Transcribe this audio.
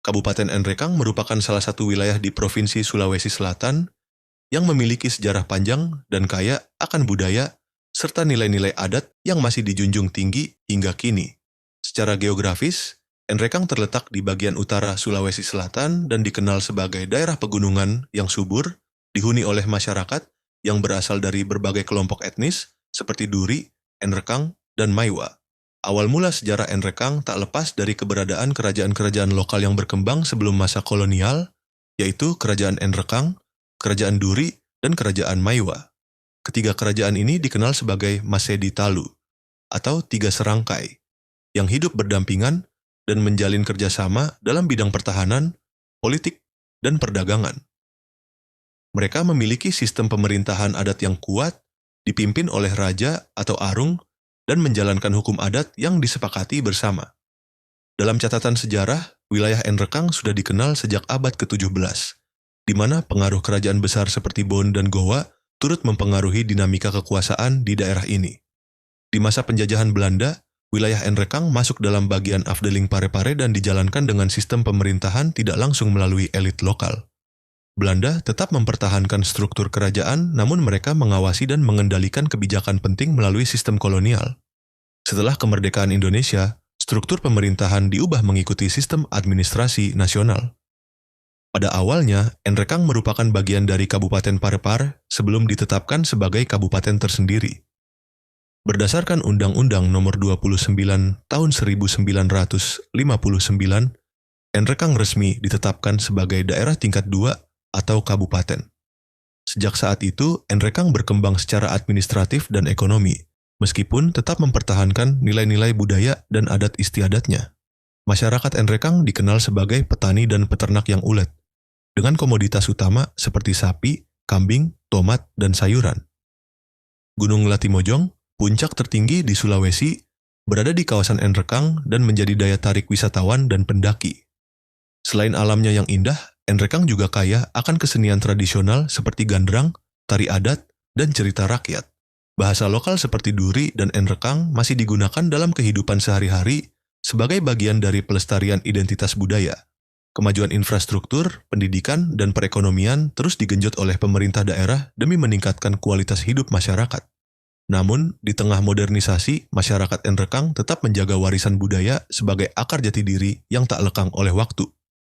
Kabupaten Enrekang merupakan salah satu wilayah di Provinsi Sulawesi Selatan yang memiliki sejarah panjang dan kaya akan budaya serta nilai-nilai adat yang masih dijunjung tinggi hingga kini. Secara geografis, Enrekang terletak di bagian utara Sulawesi Selatan dan dikenal sebagai daerah pegunungan yang subur, dihuni oleh masyarakat yang berasal dari berbagai kelompok etnis seperti Duri, Enrekang, dan Maiwa. Awal mula sejarah Enrekang tak lepas dari keberadaan kerajaan-kerajaan lokal yang berkembang sebelum masa kolonial, yaitu Kerajaan Enrekang, Kerajaan Duri, dan Kerajaan Maiwa. Ketiga kerajaan ini dikenal sebagai Masedi Talu, atau tiga serangkai, yang hidup berdampingan dan menjalin kerjasama dalam bidang pertahanan, politik, dan perdagangan. Mereka memiliki sistem pemerintahan adat yang kuat, dipimpin oleh raja atau arung, dan menjalankan hukum adat yang disepakati bersama. Dalam catatan sejarah, wilayah Enrekang sudah dikenal sejak abad ke-17, di mana pengaruh kerajaan besar seperti Bon dan Gowa turut mempengaruhi dinamika kekuasaan di daerah ini. Di masa penjajahan Belanda, wilayah Enrekang masuk dalam bagian Afdeling Parepare dan dijalankan dengan sistem pemerintahan tidak langsung melalui elit lokal. Belanda tetap mempertahankan struktur kerajaan, namun mereka mengawasi dan mengendalikan kebijakan penting melalui sistem kolonial. Setelah kemerdekaan Indonesia, struktur pemerintahan diubah mengikuti sistem administrasi nasional. Pada awalnya, Enrekang merupakan bagian dari Kabupaten Parepare sebelum ditetapkan sebagai kabupaten tersendiri. Berdasarkan Undang-Undang Nomor 29 Tahun 1959, Enrekang resmi ditetapkan sebagai daerah tingkat 2 atau kabupaten. Sejak saat itu, Enrekang berkembang secara administratif dan ekonomi, meskipun tetap mempertahankan nilai-nilai budaya dan adat istiadatnya. Masyarakat Enrekang dikenal sebagai petani dan peternak yang ulet, dengan komoditas utama seperti sapi, kambing, tomat, dan sayuran. Gunung Latimojong, puncak tertinggi di Sulawesi, berada di kawasan Enrekang dan menjadi daya tarik wisatawan dan pendaki. Selain alamnya yang indah, Enrekang juga kaya akan kesenian tradisional seperti gandrang, tari adat, dan cerita rakyat. Bahasa lokal seperti Duri dan Enrekang masih digunakan dalam kehidupan sehari-hari sebagai bagian dari pelestarian identitas budaya. Kemajuan infrastruktur, pendidikan, dan perekonomian terus digenjot oleh pemerintah daerah demi meningkatkan kualitas hidup masyarakat. Namun, di tengah modernisasi, masyarakat Enrekang tetap menjaga warisan budaya sebagai akar jati diri yang tak lekang oleh waktu.